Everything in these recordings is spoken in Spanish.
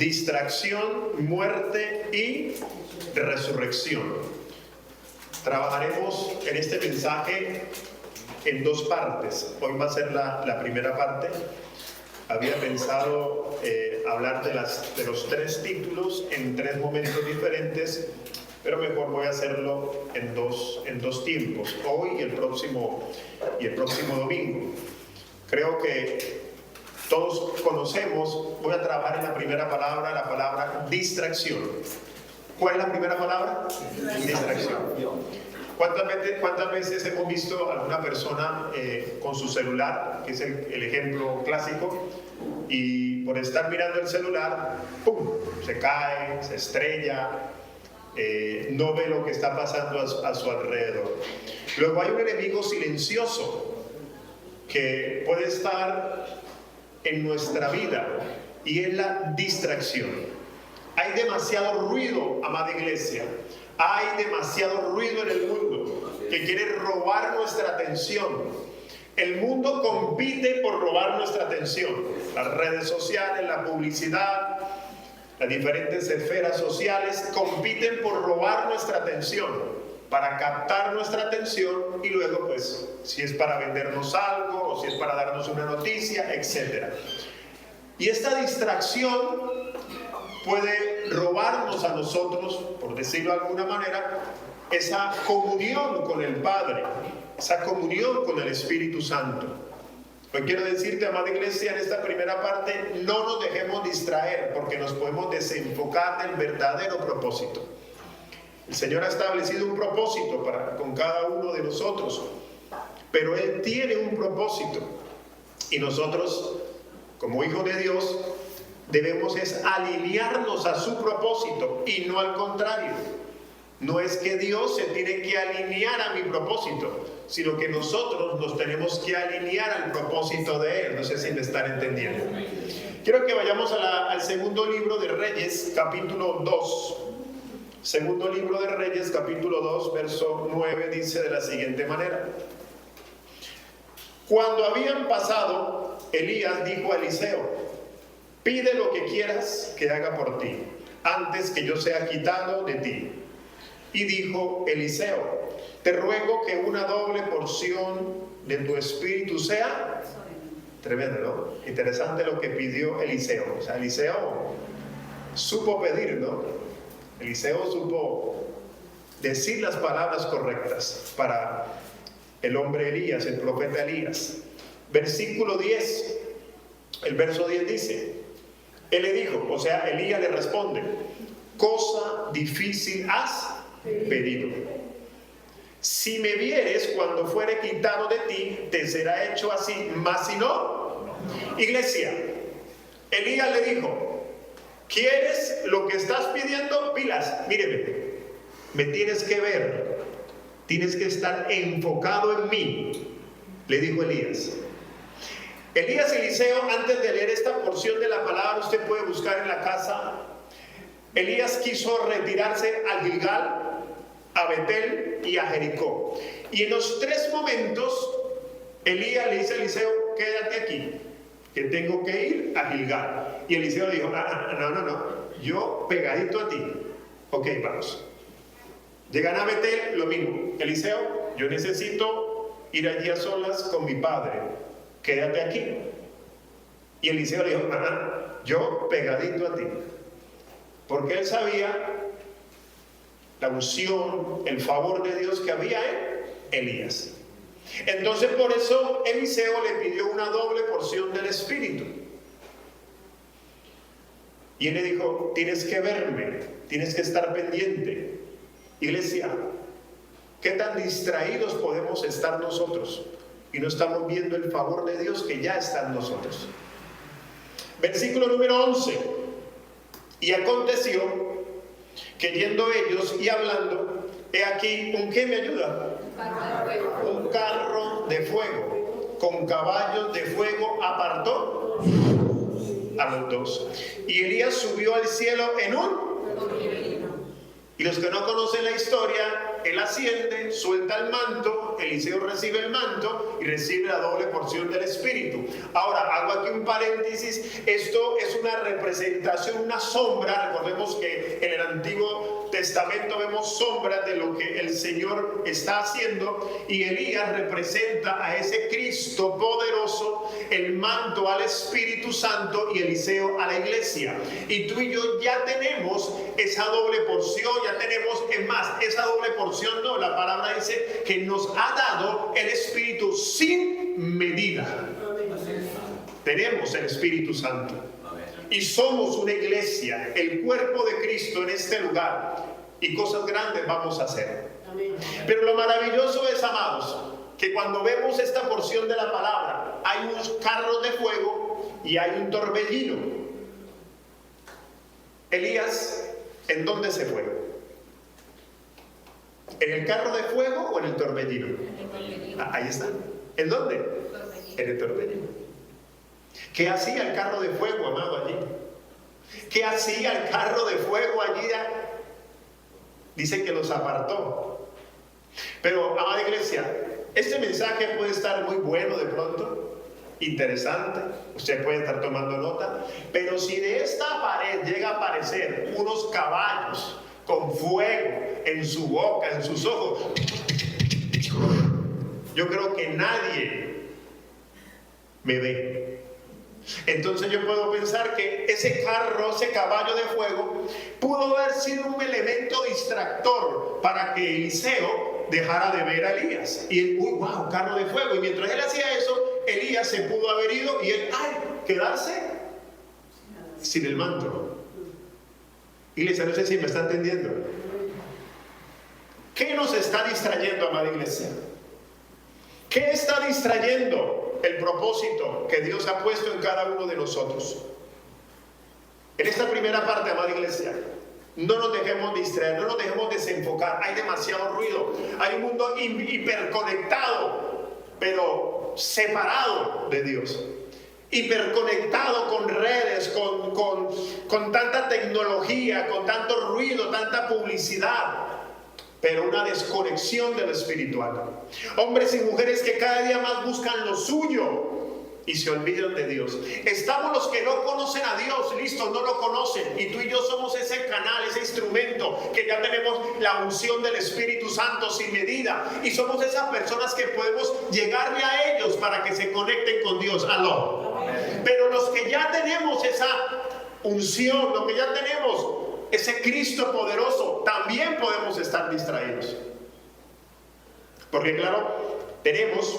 distracción, muerte y resurrección. Trabajaremos en este mensaje en dos partes. Hoy va a ser la primera parte. Había pensado hablar de los tres títulos en tres momentos diferentes, pero mejor voy a hacerlo en dos tiempos, hoy y el próximo domingo. Creo que todos conocemos, voy a trabajar en la primera palabra, la palabra distracción. ¿Cuál es la primera palabra? Distracción. ¿Cuántas veces hemos visto a alguna persona con su celular, que es el ejemplo clásico, y por estar mirando el celular, ¡pum!, se cae, se estrella, no ve lo que está pasando a su alrededor? Luego hay un enemigo silencioso que puede estar en nuestra vida y es la distracción. Hay demasiado ruido, amada iglesia. Hay demasiado ruido en el mundo que quiere robar nuestra atención. El mundo compite por robar nuestra atención. Las redes sociales, la publicidad, las diferentes esferas sociales compiten por robar nuestra atención, para captar nuestra atención y luego, pues, si es para vendernos algo o si es para darnos una noticia, etc. Y esta distracción puede robarnos a nosotros, por decirlo de alguna manera, esa comunión con el Padre, esa comunión con el Espíritu Santo. Hoy quiero decirte, amada iglesia, en esta primera parte, no nos dejemos distraer, porque nos podemos desenfocar del verdadero propósito. El Señor ha establecido un propósito con cada uno de nosotros, pero Él tiene un propósito, y nosotros, como hijos de Dios, debemos alinearnos a su propósito y no al contrario. No es que Dios se tiene que alinear a mi propósito, sino que nosotros nos tenemos que alinear al propósito de Él. No sé si me están entendiendo. Quiero que vayamos al segundo libro de Reyes, capítulo 2. Segundo libro de Reyes, capítulo 2, verso 9, dice de la siguiente manera: Cuando habían pasado, Elías dijo a Eliseo: pide lo que quieras que haga por ti, antes que yo sea quitado de ti. Y dijo Eliseo: te ruego que una doble porción de tu espíritu sea. Tremendo, ¿no? Interesante lo que pidió Eliseo. O sea, Eliseo supo pedir, ¿no? Eliseo supo decir las palabras correctas para el hombre Elías, el profeta Elías. Versículo 10, el verso 10 dice: él le dijo, o sea, Elías le responde: cosa difícil has pedido. Si me vieres cuando fuere quitado de ti, te será hecho así, mas si no. Iglesia, Elías le dijo: ¿quieres lo que estás pidiendo? Pilas, míreme, me tienes que ver, tienes que estar enfocado en mí, le dijo Elías. Elías y Eliseo, antes de leer esta porción de la palabra, usted puede buscar en la casa. Elías quiso retirarse al Gilgal, a Betel y a Jericó. Y en los tres momentos, Elías le dice a Eliseo: quédate aquí, que tengo que ir a Gilgal. Y Eliseo le dijo: no, yo pegadito a ti. Ok, vamos. Llegan a Betel, lo mismo. Eliseo: yo necesito ir allí a solas con mi padre, quédate aquí. Y Eliseo le dijo: yo pegadito a ti, porque él sabía la unción, el favor de Dios que había en Elías. Entonces, por eso Eliseo le pidió una doble porción del Espíritu. Y él le dijo: tienes que verme, tienes que estar pendiente. Iglesia, ¿qué tan distraídos podemos estar nosotros y no estamos viendo el favor de Dios que ya está en nosotros? Versículo número 11. Y aconteció que yendo ellos y hablando, he aquí, ¿un qué me ayuda? Un carro de fuego, con caballos de fuego, apartó a los dos. Y Elías subió al cielo en un... Y los que no conocen la historia, él asciende, suelta el manto, Eliseo recibe el manto y recibe la doble porción del Espíritu. Ahora, hago aquí un paréntesis, esto es una representación, una sombra. Recordemos que en el Antiguo Testamento vemos sombras de lo que el Señor está haciendo, y Elías representa a ese Cristo poderoso, el manto al Espíritu Santo y Eliseo a la iglesia. Y tú y yo ya tenemos esa doble porción, ya tenemos, es más, esa doble porción no, la palabra dice que nos ha dado el Espíritu sin medida. Tenemos el Espíritu Santo. Y somos una iglesia, el cuerpo de Cristo en este lugar. Y cosas grandes vamos a hacer. Pero lo maravilloso es, amados, que cuando vemos esta porción de la palabra, hay unos carros de fuego y hay un torbellino. Elías, ¿en dónde se fue? ¿En el carro de fuego o en el torbellino? Ahí está. ¿En dónde? En el torbellino. ¿Qué hacía el carro de fuego, amado, allí? ¿Qué hacía el carro de fuego allí? Dice que los apartó. Pero, amada iglesia, este mensaje puede estar muy bueno de pronto, interesante, usted puede estar tomando nota, pero si de esta pared llega a aparecer unos caballos con fuego en su boca, en sus ojos, yo creo que nadie me ve. Entonces yo puedo pensar que ese carro, ese caballo de fuego, pudo haber sido un elemento distractor para que Eliseo dejara de ver a Elías. Y él, uy, wow, carro de fuego. Y mientras él hacía eso, Elías se pudo haber ido y él, quedarse sin el manto. Iglesia, no sé si me está entendiendo. ¿Qué nos está distrayendo, amada iglesia? ¿Qué está distrayendo el propósito que Dios ha puesto en cada uno de nosotros? En esta primera parte, amada iglesia, no nos dejemos distraer, no nos dejemos desenfocar. Hay demasiado ruido, hay un mundo hiperconectado, pero separado de Dios. Hiperconectado con redes, con tanta tecnología, con tanto ruido, tanta publicidad, pero una desconexión de lo espiritual. Hombres y mujeres que cada día más buscan lo suyo y se olvidan de Dios. Estamos los que no conocen a Dios, listo, no lo conocen, y tú y yo somos ese canal, ese instrumento, que ya tenemos la unción del Espíritu Santo sin medida, y somos esas personas que podemos llegarle a ellos para que se conecten con Dios. Aló. Pero los que ya tenemos esa unción, los que ya tenemos ese Cristo poderoso, también podemos estar distraídos. Porque claro, tenemos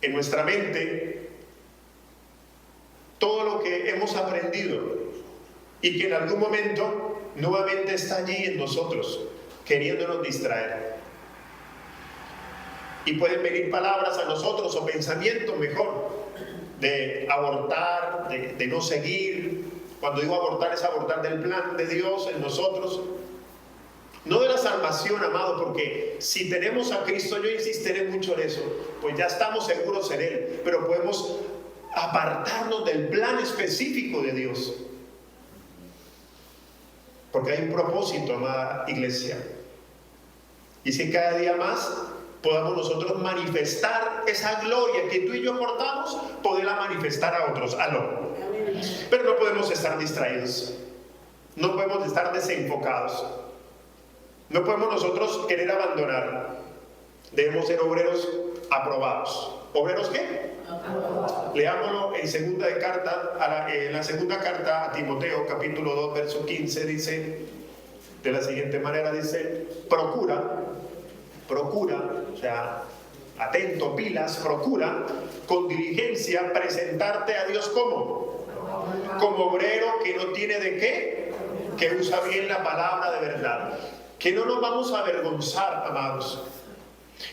en nuestra mente todo lo que hemos aprendido y que en algún momento nuevamente está allí en nosotros, queriéndonos distraer. Y pueden venir palabras a nosotros o pensamientos mejor de abortar, de no seguir. Cuando digo abortar, es abortar del plan de Dios en nosotros. No de la salvación, amado, porque si tenemos a Cristo, yo insistiré mucho en eso, pues ya estamos seguros en Él, pero podemos apartarnos del plan específico de Dios. Porque hay un propósito, amada iglesia. Y si cada día más podamos nosotros manifestar esa gloria que tú y yo portamos, poderla manifestar a otros. Aló. Pero no podemos estar distraídos, no podemos estar desenfocados, no podemos nosotros querer abandonar. Debemos ser obreros aprobados. ¿Obreros qué? Aprobados. Leámoslo en la segunda carta a Timoteo, capítulo 2, verso 15, dice de la siguiente manera, dice, procura, o sea, atento, pilas, procura con diligencia presentarte a Dios como obrero que no tiene de qué, que usa bien la palabra de verdad. Que no nos vamos a avergonzar, amados.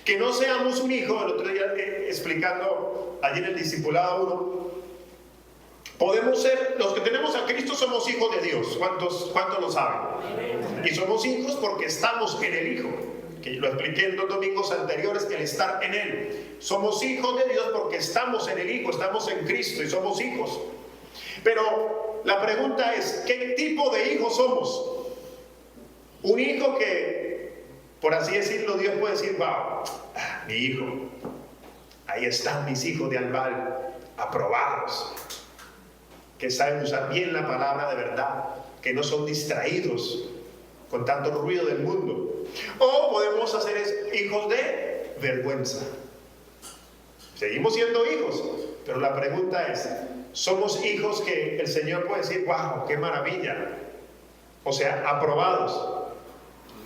Que no seamos un hijo, el otro día explicando allí en el discipulado 1, podemos ser, los que tenemos a Cristo somos hijos de Dios. ¿Cuántos lo saben? Y somos hijos porque estamos en el Hijo, que lo expliqué en 2 domingos anteriores, el estar en Él. Somos hijos de Dios porque estamos en el Hijo, estamos en Cristo y somos hijos. Pero la pregunta es, ¿qué tipo de hijos somos? Un hijo que Por así decirlo, Dios puede decir, wow, mi hijo, ahí están mis hijos de Albal, aprobados, que saben usar bien la palabra de verdad, que no son distraídos con tanto ruido del mundo. O podemos hacer hijos de vergüenza. Seguimos siendo hijos, pero la pregunta es, ¿somos hijos que el Señor puede decir, wow, qué maravilla? O sea, aprobados.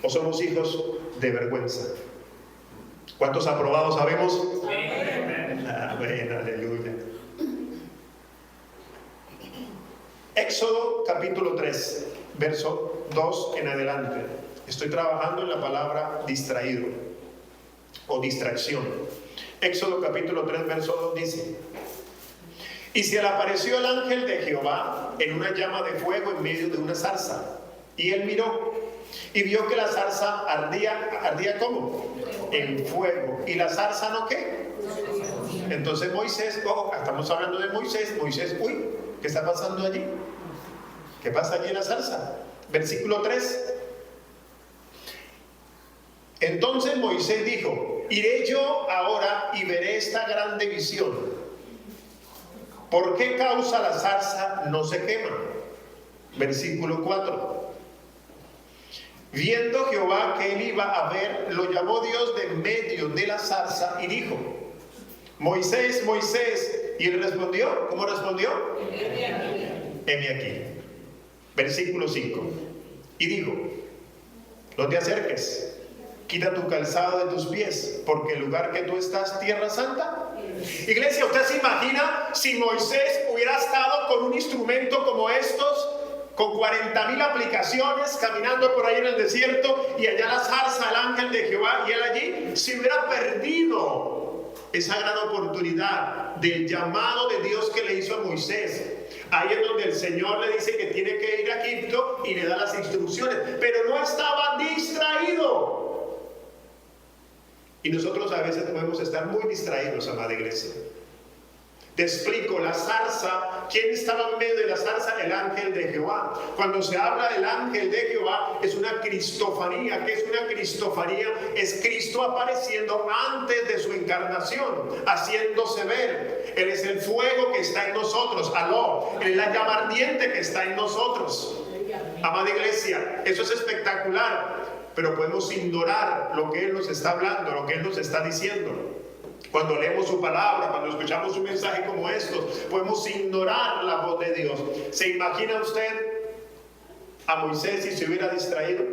¿O somos hijos de vergüenza? ¿Cuántos aprobados sabemos? Amén. Amén, aleluya. Éxodo capítulo 3, verso 2 en adelante. Estoy trabajando en la palabra distraído o distracción. Éxodo capítulo 3, verso 2 dice: y se le apareció el ángel de Jehová en una llama de fuego en medio de una zarza. Y él miró y vio que la zarza ardía ¿cómo? En fuego. ¿Y la zarza no qué? Entonces Moisés, estamos hablando de Moisés, uy, ¿qué está pasando allí? ¿Qué pasa allí en la zarza? Versículo 3. Entonces Moisés dijo: iré yo ahora y veré esta grande visión. ¿Por qué causa la zarza no se quema? Versículo 4. Viendo Jehová que él iba a ver, lo llamó Dios de medio de la zarza y dijo: Moisés, Moisés. Y él respondió, ¿cómo respondió? Heme aquí. Versículo 5. Y dijo: no te acerques, quita tu calzado de tus pies, porque el lugar que tú estás, tierra santa. Iglesia, ¿usted se imagina si Moisés hubiera estado con un instrumento como estos, con 40,000 aplicaciones, caminando por ahí en el desierto, y allá la zarza, el ángel de Jehová, y él allí, si hubiera perdido esa gran oportunidad del llamado de Dios que le hizo a Moisés? Ahí es donde el Señor le dice que tiene que ir a Egipto y le da las instrucciones, pero no estaba distraído. Y nosotros a veces podemos estar muy distraídos, amada iglesia. Te explico, la zarza, ¿quién estaba en medio de la zarza? El ángel de Jehová. Cuando se habla del ángel de Jehová, es una cristofanía. ¿Qué es una cristofanía? Es Cristo apareciendo antes de su encarnación, haciéndose ver. Él es el fuego que está en nosotros, aló. Él es la llama ardiente que está en nosotros. Amada iglesia, eso es espectacular. Pero podemos ignorar lo que Él nos está hablando, lo que Él nos está diciendo. Cuando leemos su palabra, cuando escuchamos un mensaje como estos, podemos ignorar la voz de Dios. ¿Se imagina usted a Moisés si se hubiera distraído?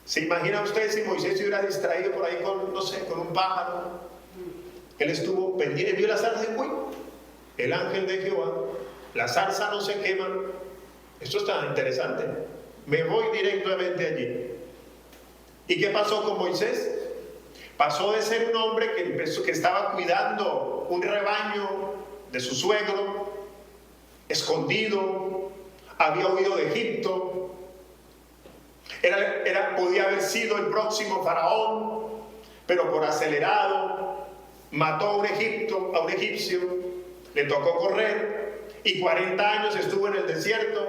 ¿Se imagina usted si Moisés se hubiera distraído por ahí con, no sé, con un pájaro? Él estuvo pendiente, vio la zarza y uy, el ángel de Jehová, la zarza no se quema. Esto está interesante. Me voy directamente allí. ¿Y qué pasó con Moisés? Pasó de ser un hombre que estaba cuidando un rebaño de su suegro, escondido, había huido de Egipto, podía haber sido el próximo faraón, pero por acelerado mató a un egipcio, le tocó correr y 40 años estuvo en el desierto,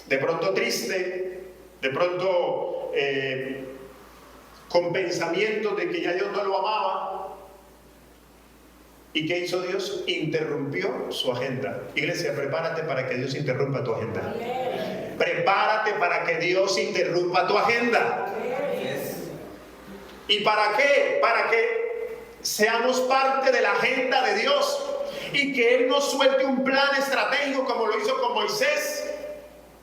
de pronto triste, de pronto con pensamientos de que ya Dios no lo amaba. ¿Y qué hizo Dios? Interrumpió su agenda. Iglesia, prepárate para que Dios interrumpa tu agenda. Prepárate para que Dios interrumpa tu agenda. ¿Y para qué? Para que seamos parte de la agenda de Dios y que Él nos suelte un plan estratégico como lo hizo con Moisés.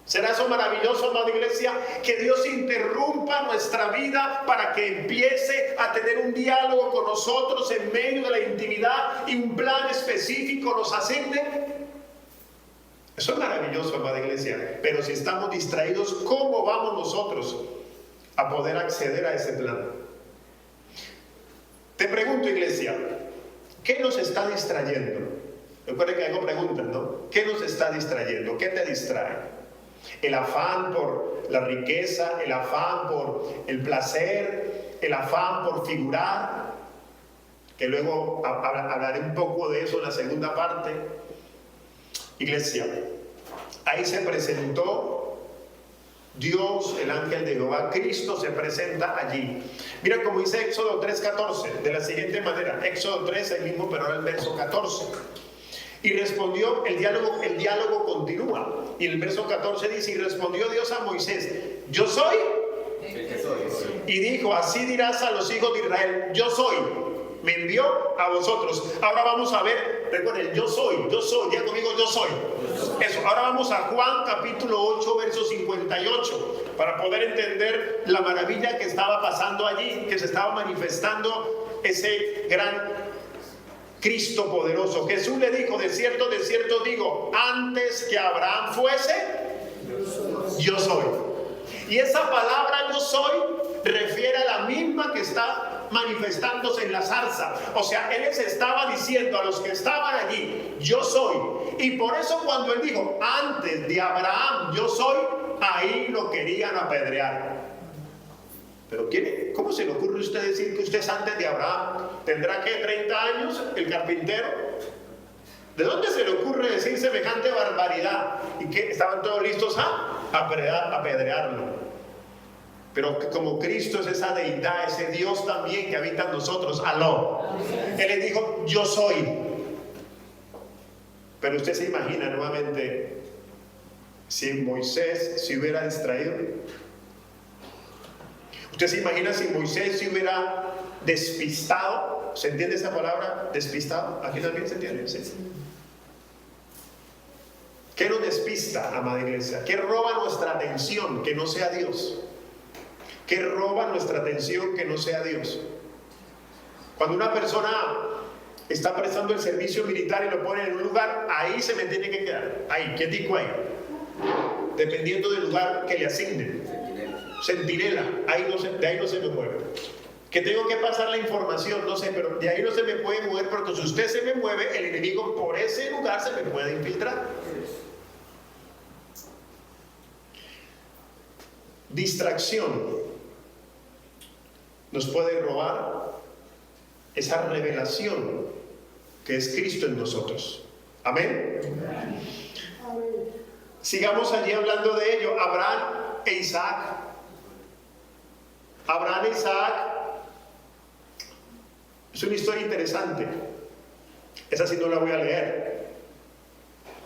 ¿Será eso maravilloso, amada iglesia? Que Dios interrumpa nuestra vida para que empiece a tener un diálogo con nosotros en medio de la intimidad y un plan específico nos asigne. Eso es maravilloso, amada iglesia. Pero si estamos distraídos, ¿cómo vamos nosotros a poder acceder a ese plan? Te pregunto, iglesia, ¿qué nos está distrayendo? Recuerden que hago preguntas, ¿no? ¿Qué nos está distrayendo? ¿Qué te distrae? El afán por la riqueza, el afán por el placer, el afán por figurar, que luego hablaré un poco de eso en la segunda parte. Iglesia, ahí se presentó Dios, el ángel de Jehová, Cristo se presenta allí. Mira cómo dice Éxodo 3:14, de la siguiente manera. Éxodo 3, el mismo, pero ahora el verso 14. Y respondió, el diálogo continúa. Y el verso 14 dice, y respondió Dios a Moisés, yo soy. Y dijo, así dirás a los hijos de Israel, yo soy. Me envió a vosotros. Ahora vamos a ver, recuerden, yo soy, diga conmigo, yo soy. Eso, ahora vamos a Juan capítulo 8, verso 58, para poder entender la maravilla que estaba pasando allí, que se estaba manifestando ese gran Cristo poderoso. Jesús le dijo, de cierto digo, antes que Abraham fuese, yo soy. Y esa palabra yo soy refiere a la misma que está manifestándose en la zarza. O sea, él les estaba diciendo a los que estaban allí, yo soy. Y por eso cuando él dijo, antes de Abraham yo soy, ahí lo querían apedrear. Pero ¿cómo se le ocurre a usted decir que usted es antes de Abraham? ¿Tendrá que 30 años el carpintero? ¿De dónde se le ocurre decir semejante barbaridad? Y que estaban todos listos a apedrearlo. Pero como Cristo es esa deidad, ese Dios también que habita en nosotros, aló. Él le dijo, yo soy. Pero usted se imagina nuevamente si Moisés se hubiera distraído. Usted se imagina si Moisés se hubiera despistado. ¿Se entiende esa palabra? Despistado. Aquí también se entiende. ¿Sí? ¿Qué nos despista, amada iglesia? ¿Qué roba nuestra atención que no sea Dios? ¿Qué roba nuestra atención que no sea Dios? Cuando una persona está prestando el servicio militar y lo pone en un lugar, ahí se me tiene que quedar. Ahí, quietico ahí. Dependiendo del lugar que le asignen. Centinela, de ahí no se me mueve. Que tengo que pasar la información, no sé, pero de ahí no se me puede mover, porque si usted se me mueve, el enemigo por ese lugar se me puede infiltrar. Distracción nos puede robar esa revelación que es Cristo en nosotros. Amén. Sigamos allí hablando de ello. Abraham e Isaac. Abraham e Isaac es una historia interesante. Esa sí no la voy a leer,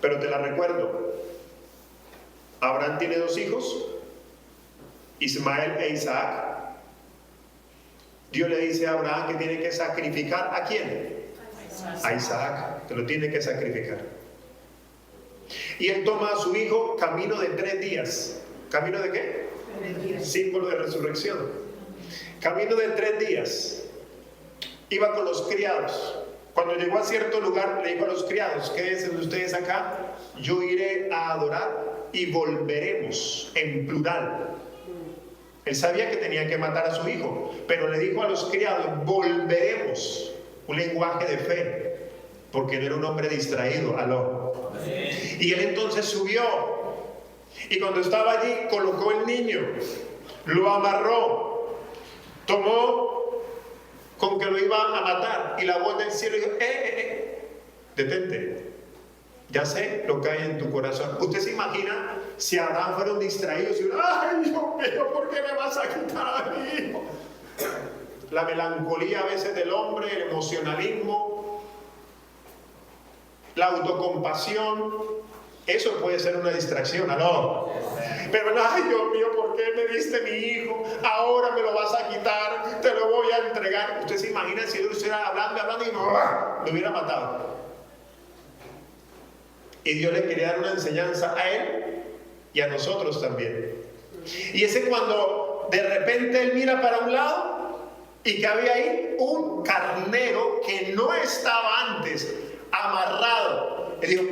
pero te la recuerdo. Abraham tiene 2 hijos, Ismael e Isaac. Dios le dice a Abraham que tiene que sacrificar ¿a quién? A Isaac, que lo tiene que sacrificar. Y él toma a su hijo camino de 3 días. ¿Camino de qué? 3 días. Símbolo de resurrección. Camino de 3 días. Iba con los criados. Cuando llegó a cierto lugar, le dijo a los criados, quédense ustedes acá, yo iré a adorar y volveremos, en plural. Él sabía que tenía que matar a su hijo, pero le dijo a los criados, volveremos, un lenguaje de fe, porque él era un hombre distraído, aló. Y él entonces subió, y cuando estaba allí, colocó el niño, lo amarró, tomó con que lo iba a matar, y la voz del cielo dijo, detente, ya sé lo que hay en tu corazón. Usted se imagina si Abraham fueron distraídos y ay Dios mío, ¿por qué me vas a quitar a mi hijo? La melancolía a veces del hombre, el emocionalismo, la autocompasión, eso puede ser una distracción, ¿no? Pero ay Dios mío, ¿por qué me diste mi hijo? Ahora me lo vas a quitar, te lo voy a entregar. Usted se imagina si él estuviera hablando y lo hubiera matado. Y Dios le quería dar una enseñanza a él y a nosotros también. Y ese cuando de repente él mira para un lado y que había ahí un carnero que no estaba antes amarrado. Él dijo,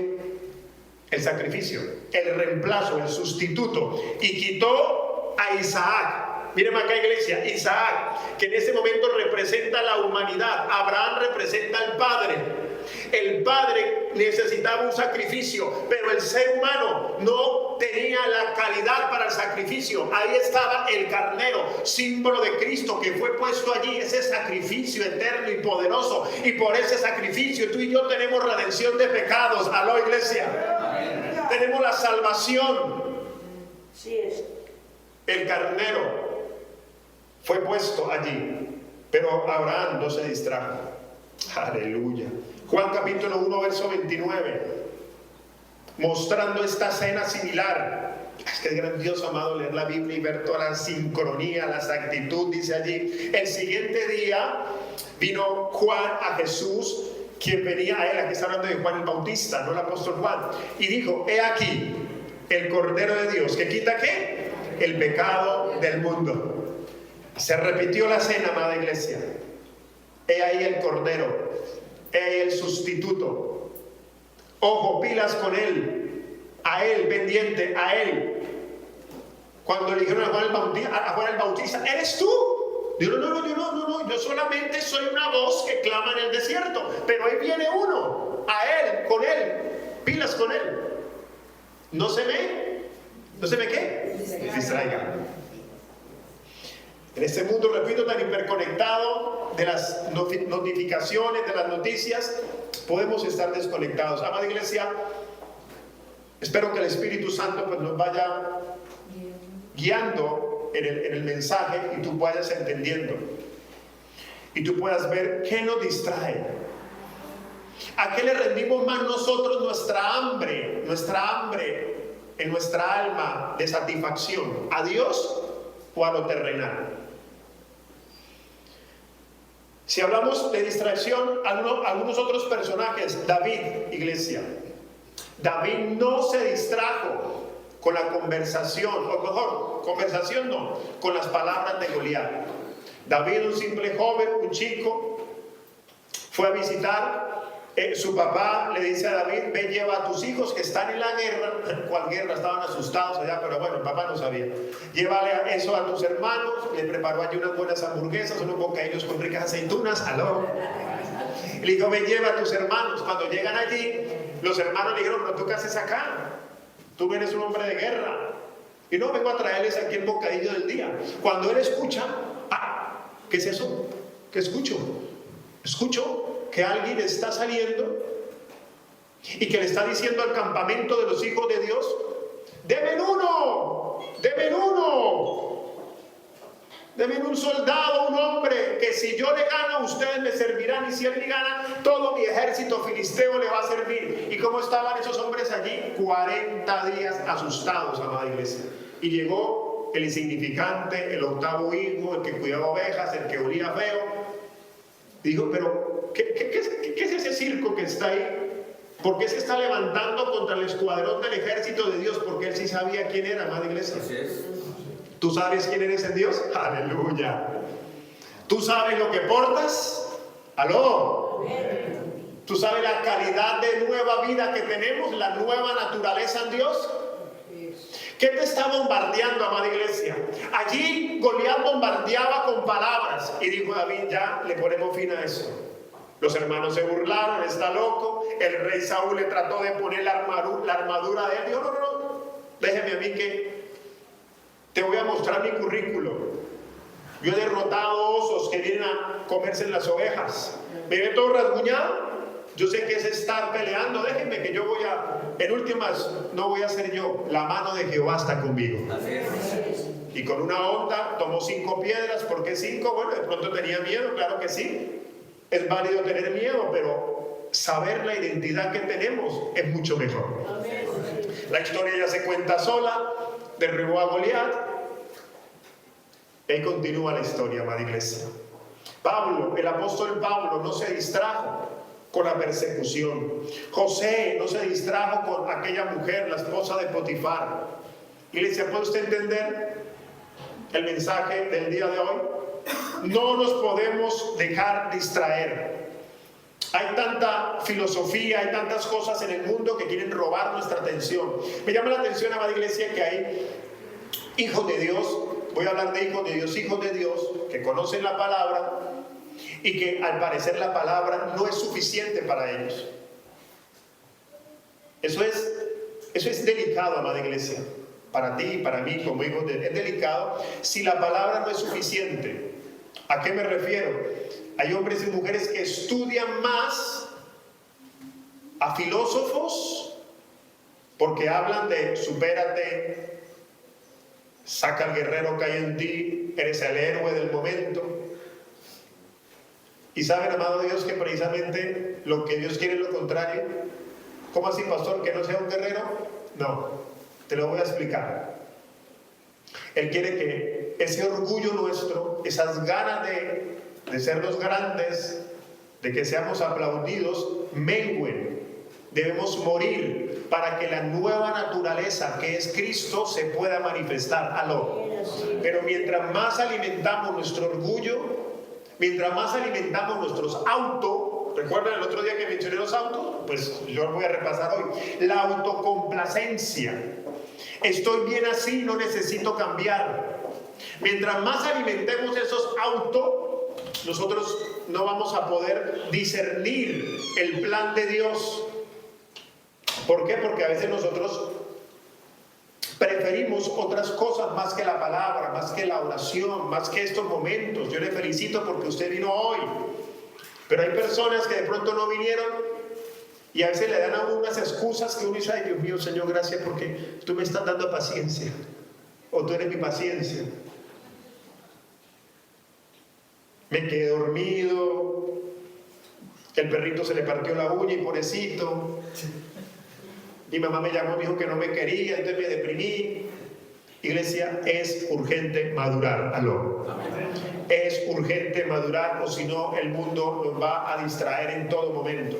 el sacrificio, el reemplazo, el sustituto, y quitó a Isaac. Miren acá, iglesia, Isaac, que en ese momento representa la humanidad. Abraham representa al Padre. El Padre necesitaba un sacrificio, pero el ser humano no tenía la calidad para el sacrificio. Ahí estaba el carnero, símbolo de Cristo, que fue puesto allí, ese sacrificio eterno y poderoso. Y por ese sacrificio tú y yo tenemos redención de pecados. Aló, iglesia. Tenemos la salvación. Sí es. el carnero fue puesto allí, pero Abraham no se distrajo. Aleluya. Juan capítulo 1 verso 29, mostrando esta escena similar. Es que es grandioso, amado, leer la Biblia y ver toda la sincronía, la exactitud. Dice allí: el siguiente día vino Juan a Jesús, quien venía a él. Aquí está hablando de Juan el Bautista, no el apóstol Juan, y dijo: he aquí el Cordero de Dios que quita ¿qué? El pecado del mundo. Se repitió la cena, amada iglesia. He ahí el Cordero, he ahí el sustituto. Ojo, pilas con él, a él, pendiente, a él. Cuando le dijeron a Juan el Bautista: ¿eres tú? Dijo: no, yo solamente soy una voz que clama en el desierto, pero ahí viene uno, a él, con él, pilas con él. No se me ¿qué? Distraiga. En este mundo, repito, tan hiperconectado de las notificaciones, de las noticias, podemos estar desconectados. Amada iglesia, espero que el Espíritu Santo pues nos vaya guiando en el mensaje y tú vayas entendiendo y tú puedas ver qué nos distrae, a qué le rendimos más nosotros nuestra hambre en nuestra alma de satisfacción, a Dios o a lo terrenal. Si hablamos de distracción, algunos otros personajes, David, iglesia, David no se distrajo con la conversación, o mejor, conversación no, con las palabras de Goliat. David, un simple joven, un chico, fue a visitar. Su papá le dice a David: ve, lleva a tus hijos que están en la guerra. ¿Cuál guerra? Estaban asustados allá, pero bueno, el papá no sabía. Llévale eso a tus hermanos. Le preparó allí unas buenas hamburguesas, unos bocadillos con ricas aceitunas. ¡Aló! Y le dijo: ve, lleva a tus hermanos. Cuando llegan allí, los hermanos le dijeron: pero ¿tú qué haces acá? Tú eres un hombre de guerra. Y no, vengo a traerles aquí el bocadillo del día. Cuando él escucha: ¿qué es eso? ¿Qué escucho? Escucho que alguien está saliendo y que le está diciendo al campamento de los hijos de Dios: ¡Deben uno! ¡Deben uno! ¡Deben un soldado, un hombre, que si yo le gano, ustedes me servirán! Y si él me gana, todo mi ejército filisteo le va a servir. ¿Y cómo estaban esos hombres allí? 40 días asustados, amada iglesia. Y llegó el insignificante, el octavo hijo, el que cuidaba ovejas, el que olía feo. Dijo: pero ¿qué es ese circo que está ahí? ¿Por qué se está levantando contra el escuadrón del ejército de Dios? Porque él sí sabía quién era, amada iglesia. Así es. ¿Tú sabes quién eres en Dios? ¡Aleluya! ¿Tú sabes lo que portas? ¡Aló! ¿Tú sabes la calidad de nueva vida que tenemos? ¿La nueva naturaleza en Dios? ¿Qué te está bombardeando, amada iglesia? Allí Goliat bombardeaba con palabras y dijo David: ya le ponemos fin a eso. Los hermanos se burlaron: está loco. El rey Saúl le trató de poner la armadura de él. Dijo: no, déjeme a mí que te voy a mostrar mi currículo. Yo he derrotado osos que vienen a comerse las ovejas. Me ve todo rasguñado. Yo sé que es estar peleando. Déjenme que yo voy a... En últimas, no voy a ser yo. La mano de Jehová está conmigo. Y con una onda tomó 5 piedras. ¿Por qué 5? Bueno, de pronto tenía miedo, claro que sí. Es válido tener miedo, pero saber la identidad que tenemos es mucho mejor. La historia ya se cuenta sola. Derribó a Goliat. Y continúa la historia, amada iglesia. Pablo, el apóstol Pablo, no se distrajo con la persecución. José no se distrajo con aquella mujer, la esposa de Potifar. Iglesia, ¿puede usted entender el mensaje del día de hoy? No nos podemos dejar distraer. Hay tanta filosofía, hay tantas cosas en el mundo que quieren robar nuestra atención. Me llama la atención, amada iglesia, que hay hijos de Dios. Voy a hablar de hijos de Dios que conocen la palabra y que al parecer la palabra no es suficiente para ellos. Eso es delicado, amada iglesia. Para ti y para mí como hijos de Dios es delicado si la palabra no es suficiente. ¿A qué me refiero? Hay hombres y mujeres que estudian más a filósofos porque hablan de supérate, saca al guerrero que hay en ti, eres el héroe del momento. Y saben, amado Dios, que precisamente lo que Dios quiere es lo contrario. ¿Cómo así, pastor, que no sea un guerrero? No, te lo voy a explicar. Él quiere que ese orgullo nuestro, esas ganas de ser los grandes, de que seamos aplaudidos, mengüen. Debemos morir para que la nueva naturaleza que es Cristo se pueda manifestar. Aló. Pero mientras más alimentamos nuestro orgullo, mientras más alimentamos nuestros autos, ¿recuerdan el otro día que mencioné los autos? Pues yo lo voy a repasar hoy. La autocomplacencia. Estoy bien así, no necesito cambiar. Mientras más alimentemos esos autos, nosotros no vamos a poder discernir el plan de Dios. ¿Por qué? Porque a veces nosotros preferimos otras cosas más que la palabra, más que la oración, más que estos momentos. Yo le felicito porque usted vino hoy. Pero hay personas que de pronto no vinieron y a veces le dan a uno unas excusas que uno dice: ay, Dios mío, Señor, gracias porque tú me estás dando paciencia. O tú eres mi paciencia. Me quedé dormido, el perrito se le partió la uña y pobrecito. Mi mamá me llamó y me dijo que no me quería, entonces me deprimí. Iglesia, es urgente madurar. Aló. Es urgente madurar, o si no, el mundo nos va a distraer en todo momento.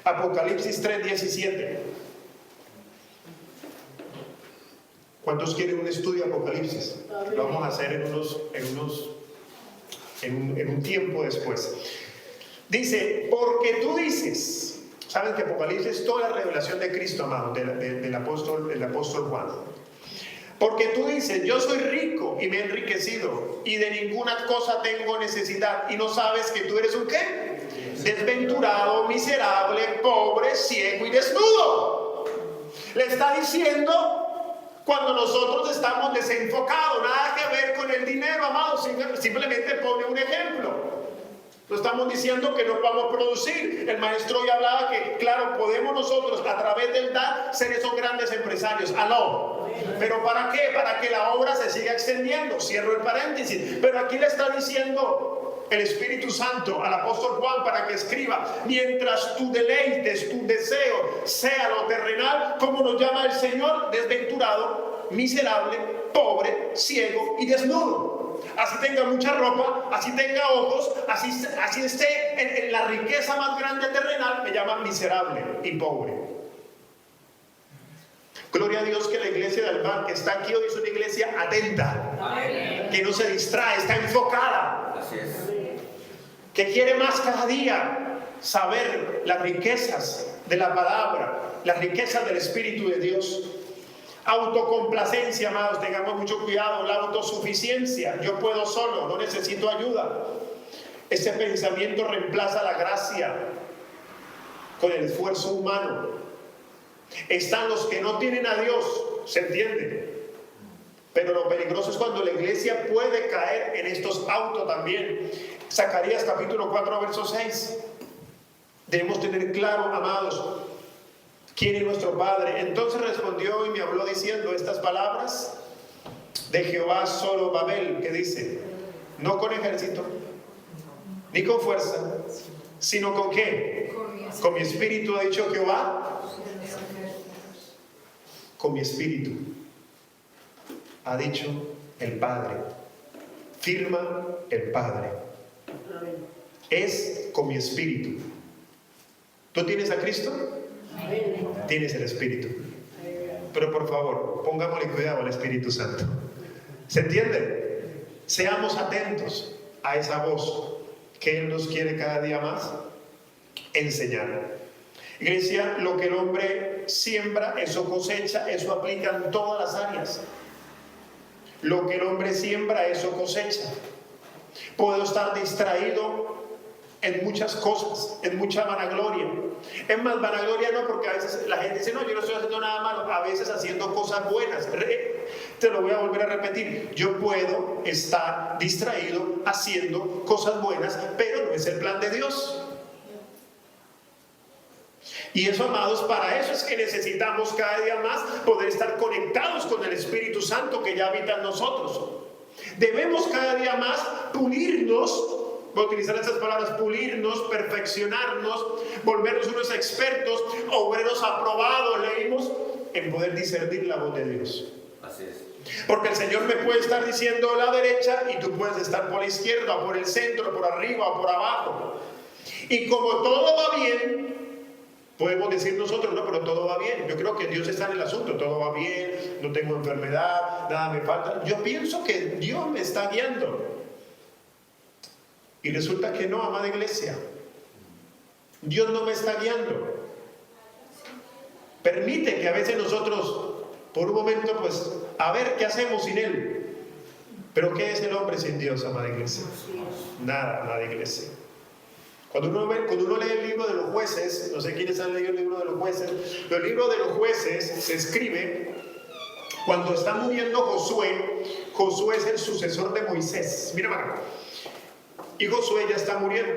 Apocalipsis 3:17. ¿Cuántos quieren un estudio de Apocalipsis? Lo vamos a hacer en un tiempo después. Dice: porque tú dices. Saben que Apocalipsis es toda la revelación de Cristo, amado, del apóstol Juan. Porque tú dices: yo soy rico y me he enriquecido y de ninguna cosa tengo necesidad, y no sabes que tú eres un ¿qué? Desventurado, miserable, pobre, ciego y desnudo. Le está diciendo cuando nosotros estamos desenfocados, nada que ver con el dinero, amado, simplemente pone un ejemplo. No estamos diciendo que no vamos a producir. El maestro hoy hablaba que, claro, podemos nosotros a través del dar ser esos grandes empresarios. Aló. ¿Pero para qué? Para que la obra se siga extendiendo. Cierro el paréntesis. Pero aquí le está diciendo el Espíritu Santo al apóstol Juan para que escriba: mientras tu deleites, tu deseo sea lo terrenal, como nos llama el Señor, desventurado, miserable, pobre, ciego y desnudo. Así tenga mucha ropa, así tenga ojos, así esté en la riqueza más grande terrenal, me llaman miserable y pobre. Gloria a Dios que la iglesia de Almar que está aquí hoy es una iglesia atenta. Amén. Que no se distrae, está enfocada. Así es. Que quiere más cada día saber las riquezas de la palabra, las riquezas del Espíritu de Dios. Autocomplacencia, amados, tengamos mucho cuidado. La autosuficiencia, yo puedo solo, no necesito ayuda. Ese pensamiento reemplaza la gracia con el esfuerzo humano. Están los que no tienen a Dios, ¿se entiende? Pero lo peligroso es cuando la iglesia puede caer en estos autos también. Zacarías capítulo 4 verso 6. Debemos tener claro, amados, ¿quién es nuestro Padre? Entonces respondió y me habló diciendo estas palabras de Jehová solo Babel, que dice: no con ejército, ni con fuerza, sino con ¿qué? Con mi espíritu, ha dicho Jehová. Con mi espíritu, ha dicho el Padre. Firma el Padre. Es con mi espíritu. ¿Tú tienes a Cristo? Tienes el Espíritu. Pero por favor, pongámosle cuidado al Espíritu Santo. ¿Se entiende? Seamos atentos a esa voz que Él nos quiere cada día más enseñar. Iglesia, lo que el hombre siembra, eso cosecha. Eso aplica en todas las áreas. Lo que el hombre siembra, eso cosecha. Puedo estar distraído en muchas cosas, en mucha vanagloria. Es más, vanagloria no, porque a veces la gente dice: no, yo no estoy haciendo nada malo. A veces haciendo cosas buenas. Te lo voy a volver a repetir. Yo puedo estar distraído haciendo cosas buenas, pero no es el plan de Dios. Y eso, amados, para eso es que necesitamos cada día más poder estar conectados con el Espíritu Santo que ya habita en nosotros. Debemos cada día más pulirnos, voy a utilizar esas palabras, pulirnos, perfeccionarnos, volvernos unos expertos, obreros aprobados, leímos, en poder discernir la voz de Dios. Así es. Porque el Señor me puede estar diciendo a la derecha y tú puedes estar por la izquierda, o por el centro, por arriba o por abajo. Y como todo va bien, podemos decir nosotros, no, pero todo va bien. Yo creo que Dios está en el asunto, todo va bien, no tengo enfermedad, nada me falta. Yo pienso que Dios me está guiando. Y resulta que no, amada iglesia. Dios no me está guiando. Permite que a veces nosotros, por un momento, pues, a ver qué hacemos sin Él. Pero ¿qué es el hombre sin Dios, amada iglesia? Nada, amada iglesia. Cuando uno lee el libro de los jueces, no sé quiénes han leído el libro de los jueces, pero el libro de los jueces se escribe cuando está muriendo Josué. Josué es el sucesor de Moisés. Mira acá. Y Josué ya está muriendo.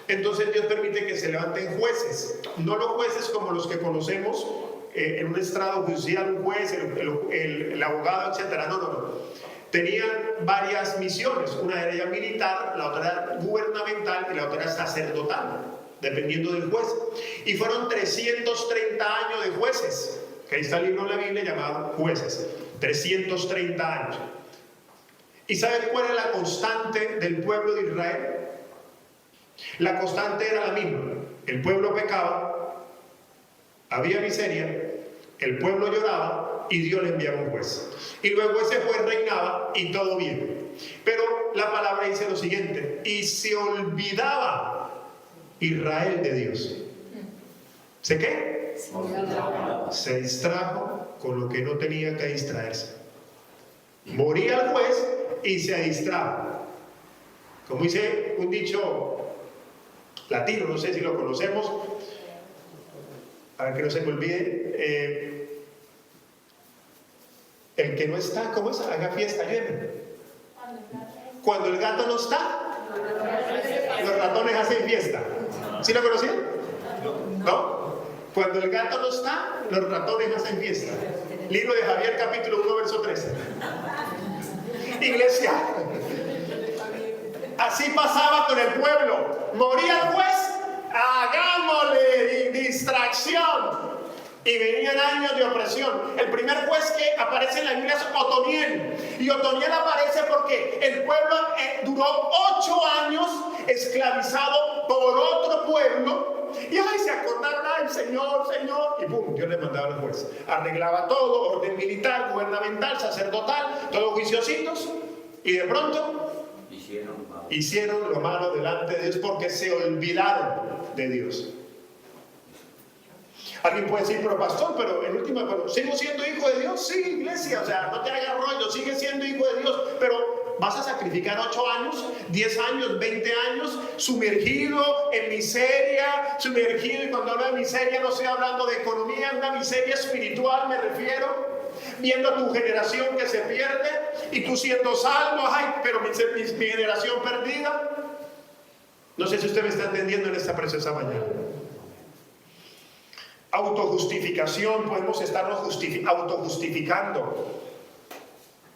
Entonces Dios permite que se levanten jueces. No los jueces como los que conocemos en un estrado judicial, un juez, el abogado, etc. No. Tenían varias misiones. Una era ya militar, la otra era gubernamental y la otra era sacerdotal, dependiendo del juez. Y fueron 330 años de jueces. Que ahí está el libro de la Biblia llamado Jueces. 330 años. ¿Y saben cuál era la constante del pueblo de Israel? La constante era la misma. El pueblo pecaba, había miseria, el pueblo lloraba y Dios le enviaba un juez. Y luego ese juez reinaba y todo bien. Pero la palabra dice lo siguiente: y se olvidaba Israel de Dios. ¿Se qué? Se distrajo con lo que no tenía que distraerse. Moría el juez y se distrajo. Como dice un dicho latino, no sé si lo conocemos, a ver que no se me olvide, el que no está, ¿cómo es? Haga fiesta, llueve. Cuando el gato no está, los ratones hacen fiesta. ¿Sí lo conocían? ¿No? Cuando el gato no está, los ratones hacen fiesta. Libro de Javier, capítulo 1, verso 13. Iglesia, así pasaba con el pueblo. Moría el juez, hagámosle distracción. Y venían años de opresión. El primer juez que aparece en la Biblia es Otoniel. Y Otoniel aparece porque el pueblo duró 8 años esclavizado por otro pueblo. Y ay, se acordaron, ay, Señor. Y pum, Dios le mandaba al juez. Arreglaba todo, orden militar, gubernamental, sacerdotal, todos juiciositos. Y de pronto hicieron lo malo delante de Dios porque se olvidaron de Dios. Alguien puede decir, pero pastor, pero en última, ¿sigo siendo hijo de Dios? Sí, iglesia, o sea, no te hagas rollo, sigue siendo hijo de Dios, pero ¿vas a sacrificar 8 años, 10 años, 20 años, sumergido en miseria, sumergido? Y cuando hablo de miseria no estoy hablando de economía, una miseria espiritual me refiero, viendo a tu generación que se pierde y tú siendo salvo, ay, pero mi generación perdida. No sé si usted me está entendiendo en esta preciosa mañana. Autojustificación, podemos estarnos autojustificando.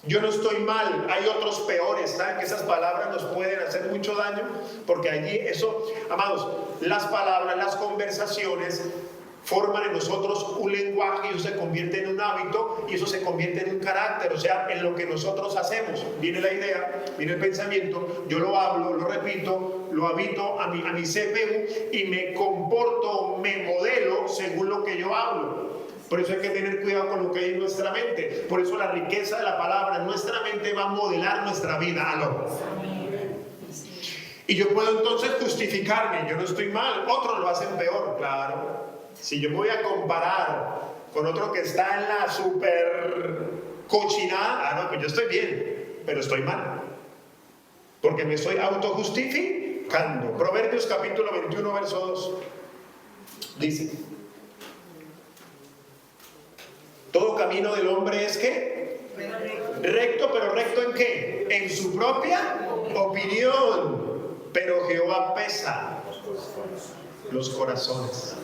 Yo no estoy mal, hay otros peores. ¿Saben que esas palabras nos pueden hacer mucho daño? Porque allí eso, amados, las palabras, las conversaciones forman en nosotros un lenguaje y eso se convierte en un hábito y eso se convierte en un carácter, o sea, en lo que nosotros hacemos. Viene la idea, viene el pensamiento, yo lo hablo, lo repito, lo habito a mi CPU y me comporto, me modelo según lo que yo hablo. Por eso hay que tener cuidado con lo que hay en nuestra mente. Por eso la riqueza de la palabra en nuestra mente va a modelar nuestra vida. ¿Aló? Y yo puedo entonces justificarme, yo no estoy mal, otros lo hacen peor, claro. Si yo me voy a comparar con otro que está en la super cochinada, no, pues yo estoy bien, pero estoy mal. Porque me estoy autojustificando. Proverbios capítulo 21, verso 2. Dice: todo camino del hombre es ¿qué? Recto, pero ¿recto en qué? En su propia opinión. Pero Jehová pesa los corazones.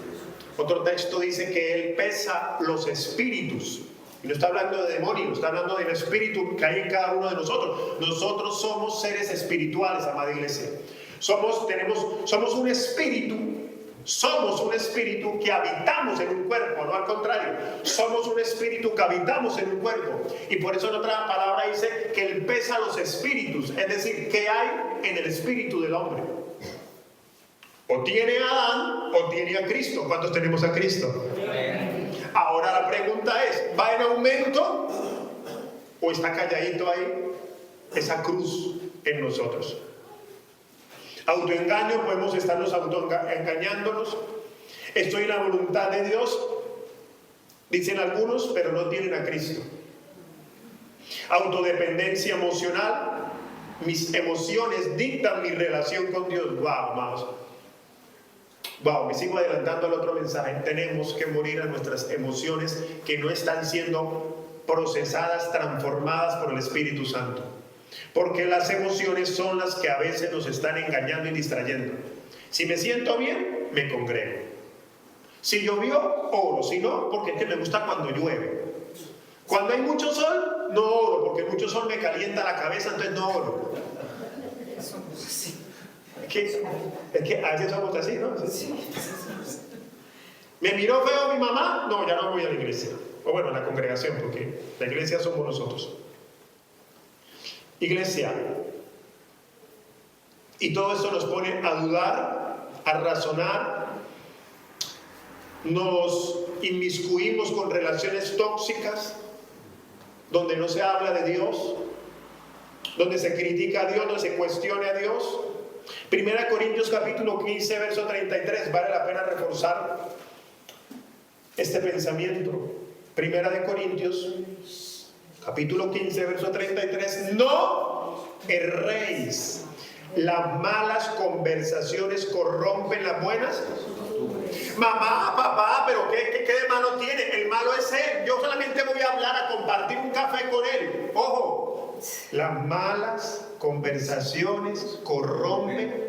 Otro texto dice que Él pesa los espíritus. Y no está hablando de demonios, está hablando del espíritu que hay en cada uno de nosotros. Nosotros somos seres espirituales, amada iglesia. Somos un espíritu que habitamos en un cuerpo, no al contrario. Somos un espíritu que habitamos en un cuerpo. Y por eso en otra palabra dice que Él pesa los espíritus. Es decir, ¿qué hay en el espíritu del hombre? O tiene a Adán o tiene a Cristo. ¿Cuántos tenemos a Cristo? Ahora la pregunta es, ¿va en aumento o está calladito ahí esa cruz en nosotros? Autoengaño, podemos estarnos autoengañándonos. Estoy en la voluntad de Dios, dicen algunos, pero no tienen a Cristo. Autodependencia emocional, mis emociones dictan mi relación con Dios. Wow, amados. Wow, me sigo adelantando al otro mensaje. Tenemos que morir a nuestras emociones que no están siendo procesadas, transformadas por el Espíritu Santo. Porque las emociones son las que a veces nos están engañando y distrayendo. Si me siento bien, me congrego. Si llovió, oro. Si no, porque es que me gusta cuando llueve. Cuando hay mucho sol, no oro, porque mucho sol me calienta la cabeza, entonces no oro. Es que a veces somos así, ¿no? ¿Me miró feo mi mamá? No, ya no voy a la iglesia. O bueno, a la congregación, porque la iglesia somos nosotros. Iglesia. Y todo eso nos pone a dudar, a razonar. Nos inmiscuimos con relaciones tóxicas, donde no se habla de Dios, donde se critica a Dios, donde se cuestiona a Dios. 1 Corintios capítulo 15, verso 33, vale la pena reforzar este pensamiento. 1 Corintios capítulo 15, verso 33, no erréis, las malas conversaciones corrompen las buenas. Mamá, papá, pero ¿qué de malo tiene? El malo es él. Yo solamente voy a hablar, a compartir un café con él. Ojo, las malas conversaciones corrompen.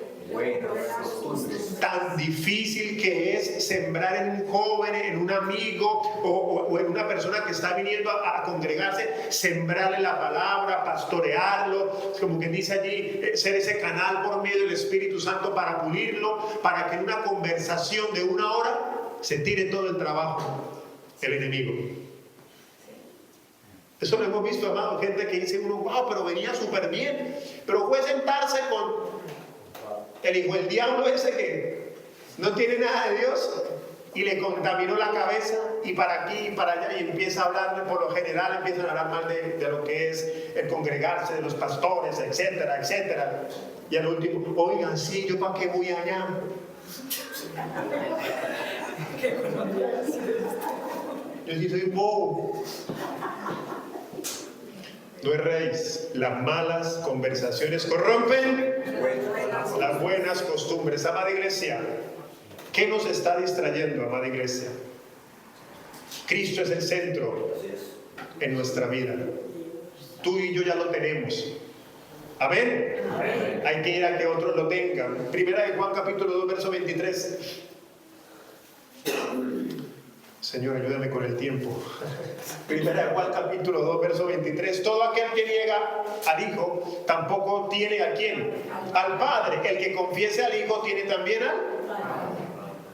Tan difícil que es sembrar en un joven, en un amigo o en una persona que está viniendo a congregarse, sembrarle la palabra, pastorearlo, como quien dice allí, ser ese canal por medio del Espíritu Santo para pulirlo, para que en una conversación de 1 hora se tire todo el trabajo el enemigo. Eso lo hemos visto, amado, gente que dice uno, wow, pero venía súper bien, pero fue sentarse con el hijo del diablo ese que no tiene nada de Dios y le contaminó la cabeza y para aquí y para allá, y empieza a hablar, por lo general empiezan a hablar mal de lo que es el congregarse, de los pastores, etcétera, etcétera. Y al último, oigan, sí, ¿yo para qué voy allá? Yo sí soy bobo. No erréis, las malas conversaciones corrompen las buenas costumbres. Amada iglesia, ¿qué nos está distrayendo, amada iglesia? Cristo es el centro en nuestra vida. Tú y yo ya lo tenemos. Amén. Amén. Hay que ir a que otros lo tengan. Primera de Juan capítulo 2, verso 23. Señor, ayúdame con el tiempo. Primera de Juan capítulo 2, verso 23. Todo aquel que niega al Hijo tampoco tiene a quién, al Padre. El que confiese al Hijo tiene también al Padre.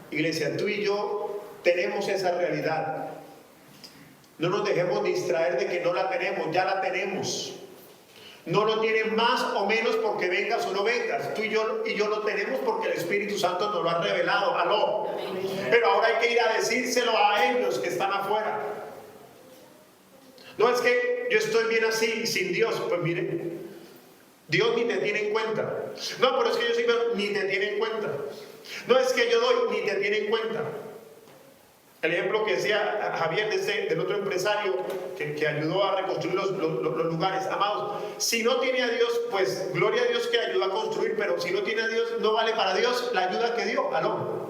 Iglesia, tú y yo tenemos esa realidad. No nos dejemos distraer de que no la tenemos, ya la tenemos. No lo tienes más o menos porque vengas o no vengas. Tú y yo lo tenemos porque el Espíritu Santo nos lo ha revelado. Aló. Pero ahora hay que ir a decírselo a ellos que están afuera. No es que yo estoy bien así, sin Dios. Pues mire, Dios ni te tiene en cuenta. No, pero es que yo sí, pero ni te tiene en cuenta. No es que yo doy, ni te tiene en cuenta. El ejemplo que decía Javier del otro empresario que ayudó a reconstruir los lugares. Amados, si no tiene a Dios, pues gloria a Dios que ayudó a construir, pero si no tiene a Dios, no vale para Dios la ayuda que dio. Aló.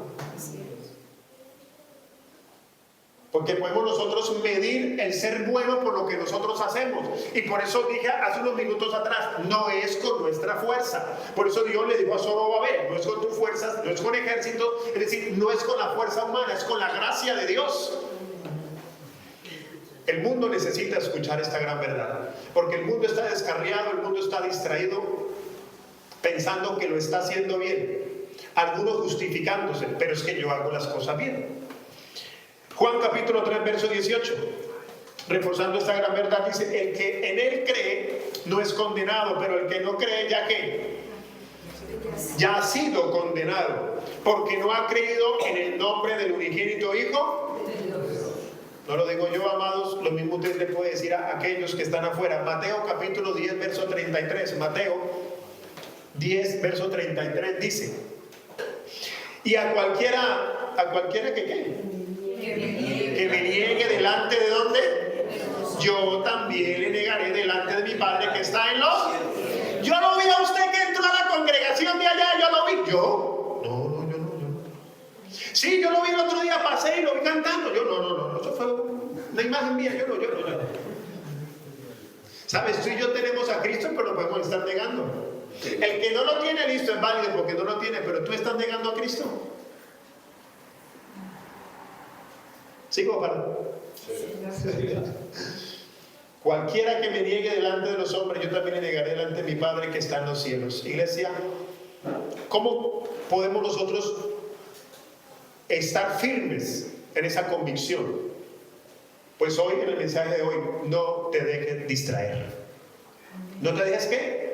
Porque podemos nosotros medir el ser bueno por lo que nosotros hacemos. Y por eso dije hace unos minutos atrás, no es con nuestra fuerza. Por eso Dios le dijo a Zorobabel, no es con tus fuerzas, no es con ejércitos, es decir, no es con la fuerza humana, es con la gracia de Dios. El mundo necesita escuchar esta gran verdad. Porque el mundo está descarriado, el mundo está distraído, pensando que lo está haciendo bien. Algunos justificándose, pero es que yo hago las cosas bien. Juan capítulo 3, verso 18, reforzando esta gran verdad, dice: el que en él cree no es condenado, pero el que no cree, ¿ya qué? Ya ha sido condenado, porque no ha creído en el nombre del unigénito Hijo. No lo digo yo, amados, lo mismo usted le puede decir a aquellos que están afuera. Mateo capítulo 10, verso 33, Mateo 10, verso 33 dice: y a cualquiera que ¿qué? Que me niegue delante de ¿dónde? Yo también le negaré delante de mi Padre que está en los... Yo lo vi a usted que entró a la congregación de allá, yo lo vi. ¿Yo? No. Sí, yo lo vi el otro día, pasé y lo vi cantando. Yo no. Eso fue una imagen mía, yo no. ¿Sabes? Tú y yo tenemos a Cristo, pero lo podemos estar negando. El que no lo tiene listo es válido porque no lo tiene, pero tú estás negando a Cristo. ¿Sigo, para? Sí. Cualquiera que me niegue delante de los hombres, yo también le negaré delante de mi Padre que está en los cielos. Iglesia, ¿cómo podemos nosotros estar firmes en esa convicción? Pues hoy, en el mensaje de hoy, no te dejes distraer. ¿No te dejes qué?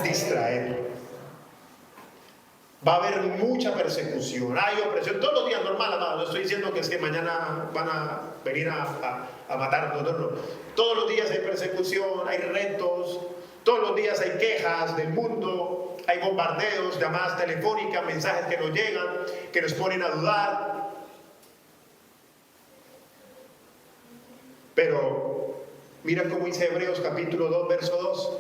Distraer. Va a haber mucha persecución, hay opresión, todos los días normal, amado. No estoy diciendo que es que mañana van a venir a matarnos, no. Todos los días hay persecución, hay retos, todos los días hay quejas del mundo, hay bombardeos, llamadas telefónicas, mensajes que nos llegan, que nos ponen a dudar. Pero mira cómo dice Hebreos capítulo 2, verso 2.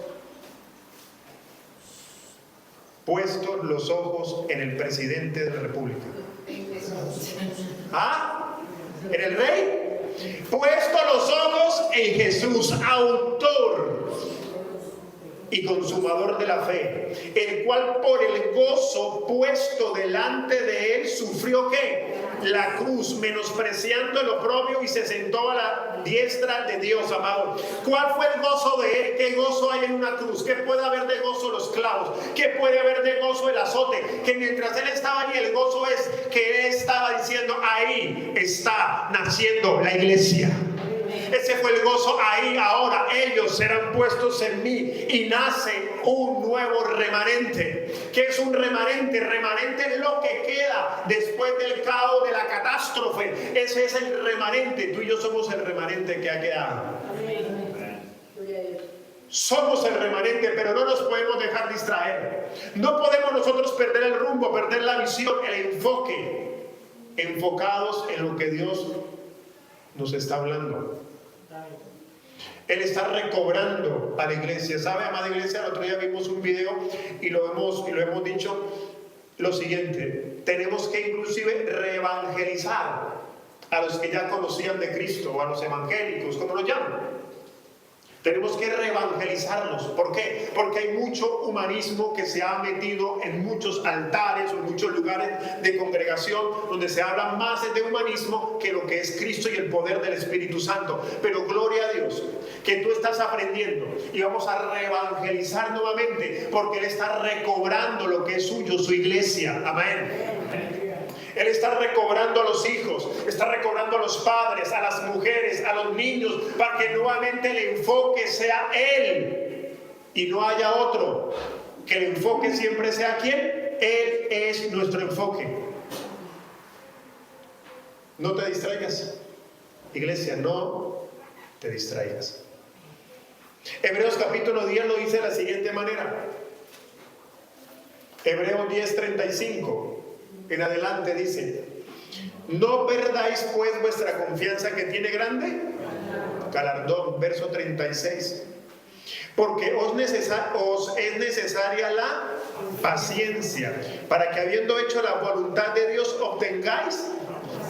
Puestos los ojos en el presidente de la República. ¿Ah? ¿En el rey? Puestos los ojos en Jesús, autor y consumador de la fe, el cual por el gozo puesto delante de él sufrió ¿qué? La cruz, menospreciando el oprobio, y se sentó a la diestra de Dios, amado. ¿Cuál fue el gozo de él? ¿Qué gozo hay en una cruz? ¿Qué puede haber de gozo los clavos? ¿Qué puede haber de gozo el azote? Que mientras él estaba allí, el gozo es que él estaba diciendo: ahí está naciendo la iglesia. Ese fue el gozo. Ahí ahora ellos serán puestos en mí y nace un nuevo remanente. ¿Qué es un remanente? Remanente es lo que queda después del caos, de la catástrofe. Ese es el remanente. Tú y yo somos el remanente que ha quedado. Somos el remanente, pero no nos podemos dejar distraer. No podemos nosotros perder el rumbo, perder la visión, el enfoque. Enfocados en lo que Dios nos está hablando. Él está recobrando a la iglesia. ¿Sabe, amada iglesia? El otro día vimos un video y lo hemos dicho lo siguiente: tenemos que inclusive reevangelizar a los que ya conocían de Cristo, o a los evangélicos, como lo llaman. Tenemos que reevangelizarlos. ¿Por qué? Porque hay mucho humanismo que se ha metido en muchos altares o en muchos lugares de congregación donde se habla más de humanismo que lo que es Cristo y el poder del Espíritu Santo. Pero gloria a Dios que tú estás aprendiendo y vamos a reevangelizar nuevamente, porque Él está recobrando lo que es suyo, su iglesia. Amén. Él está recobrando a los hijos, está recobrando a los padres, a las mujeres, a los niños, para que nuevamente el enfoque sea Él y no haya otro. Que el enfoque siempre sea ¿quién? Él es nuestro enfoque. No te distraigas, iglesia, no te distraigas. Hebreos capítulo 10 lo dice de la siguiente manera. Hebreos 10:35 en adelante dice: no perdáis pues vuestra confianza, que tiene grande galardón. Verso 36: porque os es necesaria la paciencia, para que habiendo hecho la voluntad de Dios obtengáis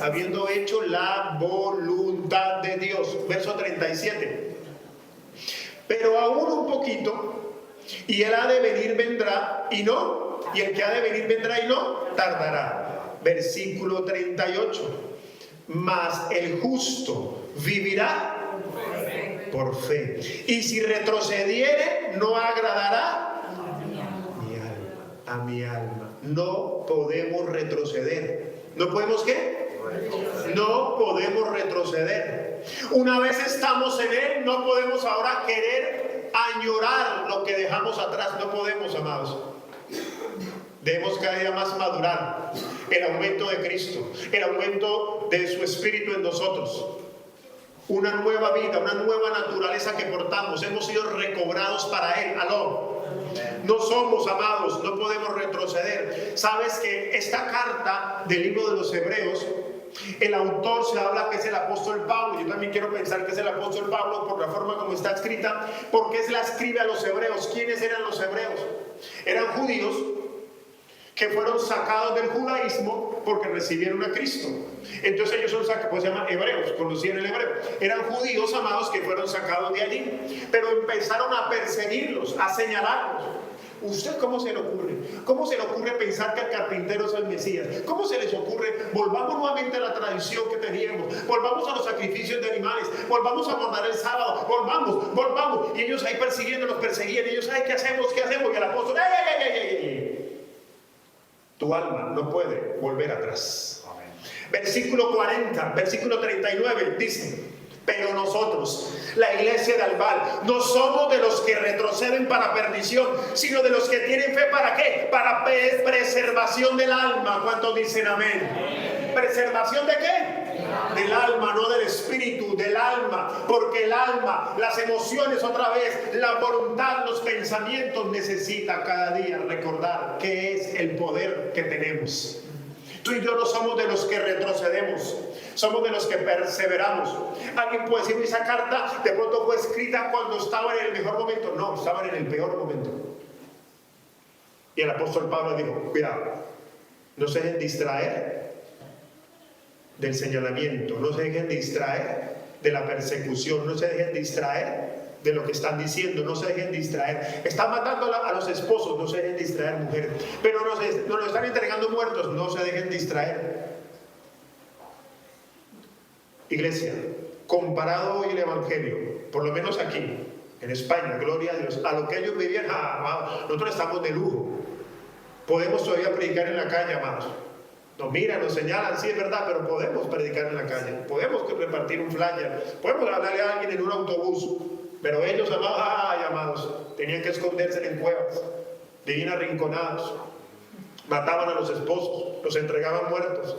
habiendo hecho la voluntad de Dios. Verso 37. Pero aún un poquito, y el ha de venir vendrá y no, y el que ha de venir vendrá y no tardará. Versículo 38. Mas el justo vivirá por fe. Y si retrocediere, no agradará a mi alma. No podemos retroceder. ¿No podemos qué? No podemos retroceder. Una vez estamos en Él, no podemos ahora querer añorar lo que dejamos atrás. No podemos, amados. Debemos cada día más madurar. El aumento de Cristo, el aumento de su Espíritu en nosotros. Una nueva vida, una nueva naturaleza que portamos. Hemos sido recobrados para Él. Aló. No somos, amados, no podemos retroceder. Sabes que esta carta del libro de los Hebreos, el autor se habla que es el apóstol Pablo. Yo también quiero pensar que es el apóstol Pablo por la forma como está escrita, porque se la escribe a los hebreos. ¿Quiénes eran los hebreos? Eran judíos que fueron sacados del judaísmo porque recibieron a Cristo. Entonces ellos son sacados, pues se llaman hebreos, conocían el hebreo. Eran judíos, amados, que fueron sacados de allí, pero empezaron a perseguirlos, a señalarlos. ¿Usted cómo se le ocurre? ¿Cómo se le ocurre pensar que el carpintero es el Mesías? ¿Cómo se les ocurre? Volvamos nuevamente a la tradición que teníamos. Volvamos a los sacrificios de animales. Volvamos a guardar el sábado. Volvamos. Y ellos ahí persiguiéndolos, perseguían. Ellos, ay, ¿qué hacemos? Y el apóstol, ¡ay! Tu alma no puede volver atrás. Versículo 40, versículo 39 dice: pero nosotros, la iglesia de Albal, no somos de los que retroceden para perdición, sino de los que tienen fe. ¿Para qué? Para preservación del alma. ¿Cuántos dicen amén? ¿Preservación de qué? Del alma, no del espíritu, del alma. Porque el alma, las emociones otra vez, la voluntad, los pensamientos, necesita cada día recordar qué es el poder que tenemos. Tú y yo no somos de los que retrocedemos, somos de los que perseveramos. Alguien puede decir, esa carta de pronto fue escrita cuando estaba en el mejor momento. No, estaban en el peor momento. Y el apóstol Pablo dijo, cuidado, no se dejen distraer del señalamiento, no se dejen distraer de la persecución, no se dejen distraer de lo que están diciendo, no se dejen distraer. Están matando a los esposos, no se dejen distraer, mujeres. Pero nos están entregando muertos, no se dejen distraer. Iglesia, comparado hoy el evangelio, por lo menos aquí en España, gloria a Dios, a lo que ellos vivían, nosotros estamos de lujo. Podemos todavía predicar en la calle, amados. Nos miran, nos señalan, sí es verdad, pero podemos predicar en la calle, podemos repartir un flyer, podemos hablarle a alguien en un autobús. Pero ellos, amados, tenían que esconderse en cuevas, vivían arrinconados, mataban a los esposos, los entregaban muertos.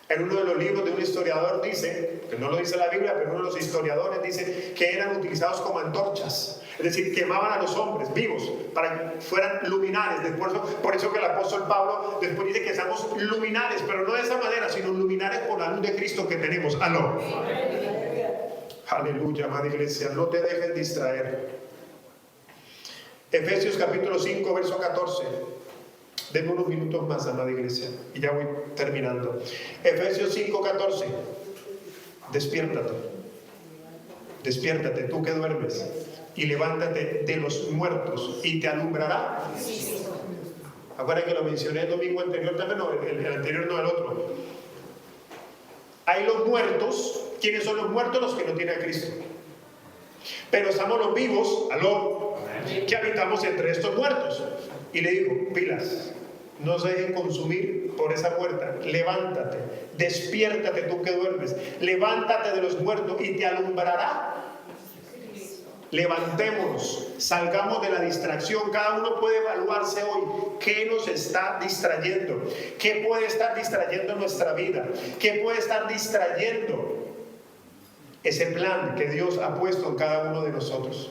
En uno de los libros de un historiador dice, que no lo dice la Biblia, pero uno de los historiadores dice que eran utilizados como antorchas, es decir, quemaban a los hombres vivos para que fueran luminares. Por eso que el apóstol Pablo después dice que seamos luminares, pero no de esa manera, sino luminares por la luz de Cristo que tenemos. Aló. Aleluya, amada iglesia, no te dejes distraer. Efesios capítulo 5, verso 14. Denme unos minutos más, amada iglesia, y ya voy terminando. Efesios 5, 14. Despiértate, tú que duermes, y levántate de los muertos, y te alumbrará. Acuérdense que lo mencioné el domingo anterior también, no, el anterior no, el otro. Hay los muertos. ¿Quiénes son los muertos? Los que no tienen a Cristo. Pero estamos los vivos, aló, que habitamos entre estos muertos. Y le digo, pilas, no se dejen consumir por esa puerta. Levántate, despiértate tú que duermes, levántate de los muertos y te alumbrará. Levantémonos, salgamos de la distracción. Cada uno puede evaluarse hoy qué nos está distrayendo, qué puede estar distrayendo nuestra vida, qué puede estar distrayendo ese plan que Dios ha puesto en cada uno de nosotros.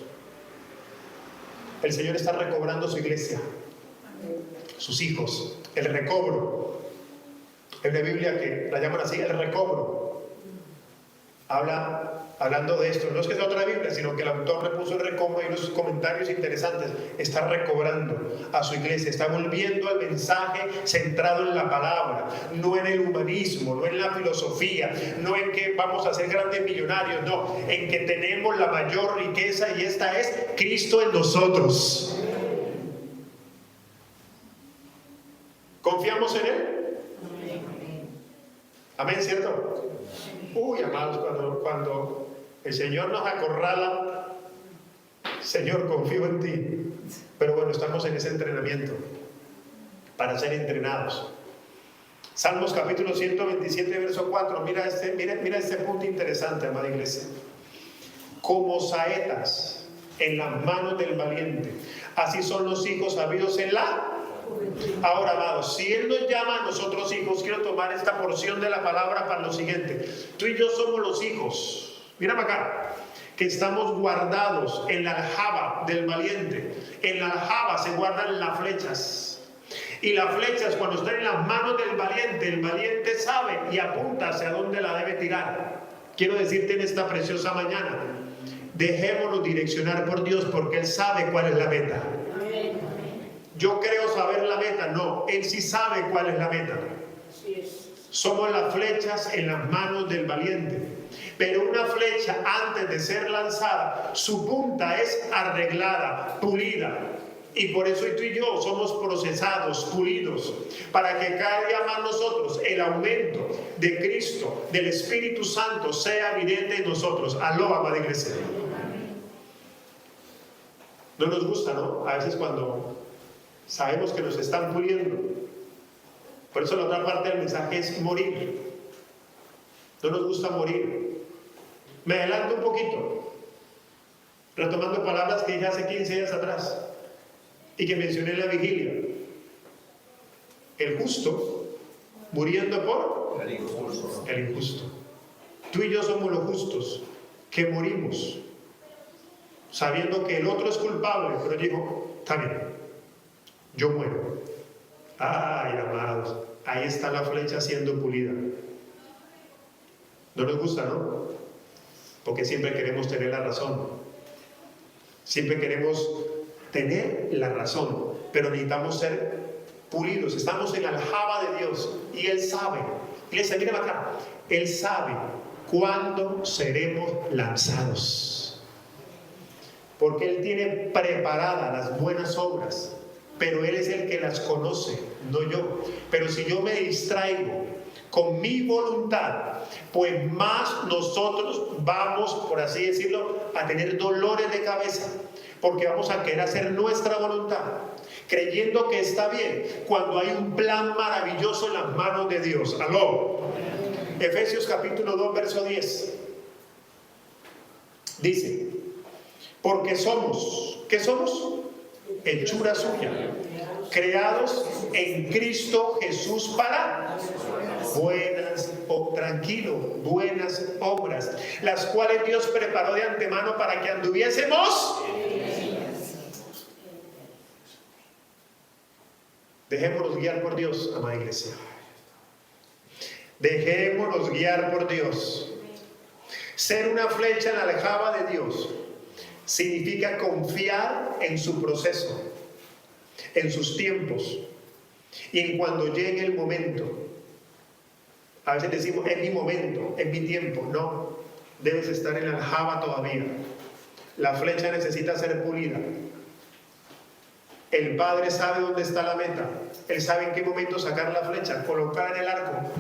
El Señor está recobrando su iglesia, sus hijos, el recobro. En la Biblia que la llaman así, el recobro. Habla hablando de esto. No es que sea otra Biblia, sino que el autor le puso y unos comentarios interesantes. Está recobrando a su iglesia, está volviendo al mensaje centrado en la palabra, no en el humanismo, no en la filosofía, no en que vamos a ser grandes millonarios, no, en que tenemos la mayor riqueza, y esta es Cristo en nosotros. ¿Confiamos en Él? Amén, ¿cierto? Uy, amados, cuando el Señor nos acorrala, Señor, confío en ti. Pero bueno, estamos en ese entrenamiento para ser entrenados. Salmos capítulo 127, verso 4. Mira este punto interesante, amada iglesia. Como saetas en las manos del valiente, así son los hijos sabidos en la... Ahora, amados, si Él nos llama a nosotros hijos, quiero tomar esta porción de la palabra para lo siguiente. Tú y yo somos los hijos, mírame acá, que estamos guardados en la aljaba del valiente. En la aljaba se guardan las flechas, y las flechas, cuando están en las manos del valiente, el valiente sabe y apunta hacia dónde la debe tirar. Quiero decirte en esta preciosa mañana, dejémonos direccionar por Dios, porque Él sabe cuál es la meta. Yo creo saber la meta, no, Él sí sabe cuál es la meta. Somos las flechas en las manos del valiente. Pero una flecha, antes de ser lanzada, su punta es arreglada, pulida. Y por eso tú y yo somos procesados, pulidos, para que cada día más nosotros, el aumento de Cristo, del Espíritu Santo, sea evidente en nosotros. Aló, amada iglesia. No nos gusta, ¿no? A veces cuando sabemos que nos están puliendo. Por eso la otra parte del mensaje es morir. No nos gusta morir. Me adelanto un poquito, retomando palabras que dije hace 15 días atrás y que mencioné en la vigilia. El justo muriendo por el injusto. Tú y yo somos los justos que morimos sabiendo que el otro es culpable, pero dijo, está bien, yo muero. Ay, amados, ahí está la flecha siendo pulida. No nos gusta, ¿no? Porque siempre queremos tener la razón. Siempre queremos tener la razón, pero necesitamos ser pulidos. Estamos en la aljaba de Dios y Él sabe. Iglesia, mira acá. Él sabe cuándo seremos lanzados. Porque Él tiene preparadas las buenas obras, pero Él es el que las conoce, no yo. Pero si yo me distraigo con mi voluntad, pues más nosotros vamos, por así decirlo, a tener dolores de cabeza, porque vamos a querer hacer nuestra voluntad, creyendo que está bien, cuando hay un plan maravilloso en las manos de Dios. Aló. Efesios capítulo 2, verso 10. Dice, porque somos, ¿qué somos? Hechura suya, creados en Cristo Jesús para buenas obras, las cuales Dios preparó de antemano para que anduviésemos. Dejémonos guiar por Dios, amada iglesia. Dejémonos guiar por Dios. Ser una flecha en la aljaba de Dios significa confiar en su proceso, en sus tiempos, y en cuando llegue el momento. A veces decimos, es mi momento, es mi tiempo. No, debes estar en la aljaba todavía. La flecha necesita ser pulida. El Padre sabe dónde está la meta. Él sabe en qué momento sacar la flecha, colocar en el arco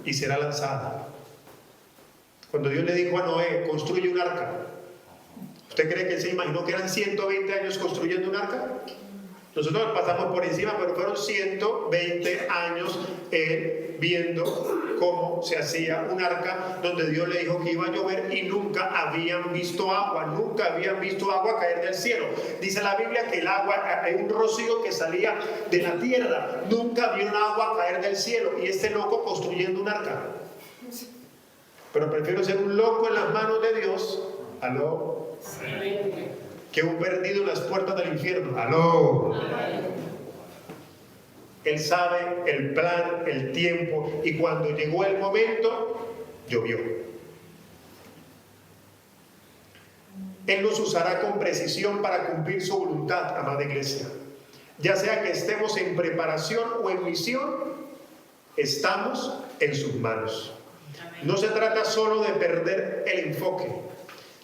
y será lanzada. Cuando Dios le dijo a Noé, construye un arca, ¿usted cree que él se imaginó que eran 120 años construyendo un arca? Nosotros pasamos por encima, pero fueron 120 años viendo cómo se hacía un arca, donde Dios le dijo que iba a llover y nunca habían visto agua caer del cielo. Dice la Biblia que el agua, hay un rocío que salía de la tierra, nunca vieron agua caer del cielo, y este loco construyendo un arca. Pero prefiero ser un loco en las manos de Dios, aló, que un perdido en las puertas del infierno, aló. Él sabe el plan, el tiempo, y cuando llegó el momento, llovió. Él nos usará con precisión para cumplir su voluntad, amada iglesia. Ya sea que estemos en preparación o en misión, estamos en sus manos. No se trata solo de perder el enfoque,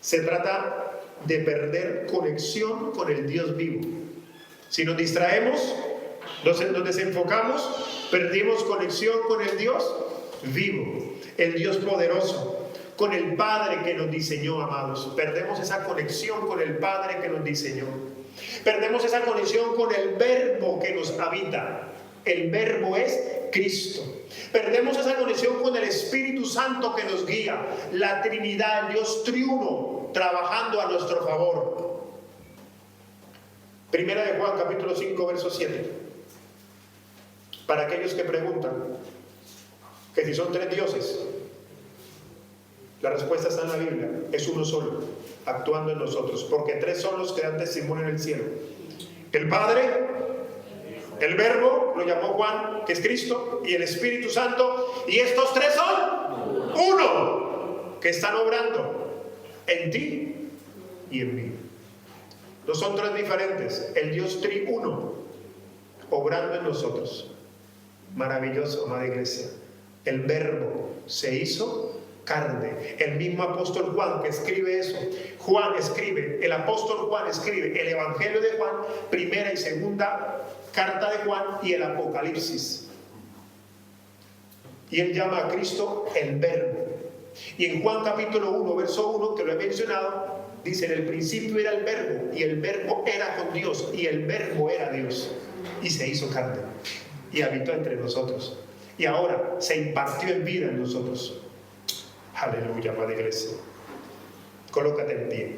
se trata de perder conexión con el Dios vivo. Si nos distraemos, nos desenfocamos, perdimos conexión con el Dios vivo, el Dios poderoso, con el Padre que nos diseñó, amados. Perdemos esa conexión con el Padre que nos diseñó. Perdemos esa conexión con el Verbo que nos habita. El Verbo es Cristo. Perdemos esa conexión con el Espíritu Santo que nos guía. La Trinidad, el Dios triuno, trabajando a nuestro favor. Primera de Juan, capítulo 5, verso 7. Para aquellos que preguntan que si son tres dioses, la respuesta está en la Biblia. Es uno solo, actuando en nosotros. Porque tres son los que dan testimonio en el cielo: el Padre, el Verbo, lo llamó Juan, que es Cristo, y el Espíritu Santo. Y estos tres son uno, que están obrando en ti y en mí. No son tres diferentes. El Dios triuno obrando en nosotros. Maravilloso, amada iglesia. El Verbo se hizo carne. El mismo apóstol Juan que escribe eso. Juan escribe, el apóstol Juan escribe el Evangelio de Juan, primera y segunda carta de Juan, y el Apocalipsis. Y él llama a Cristo el Verbo. Y en Juan capítulo 1, verso 1, que lo he mencionado, dice: en el principio era el Verbo, y el Verbo era con Dios, y el Verbo era Dios, y se hizo carne, y habitó entre nosotros, y ahora se impartió en vida en nosotros. Aleluya, amada iglesia. Colócate en pie.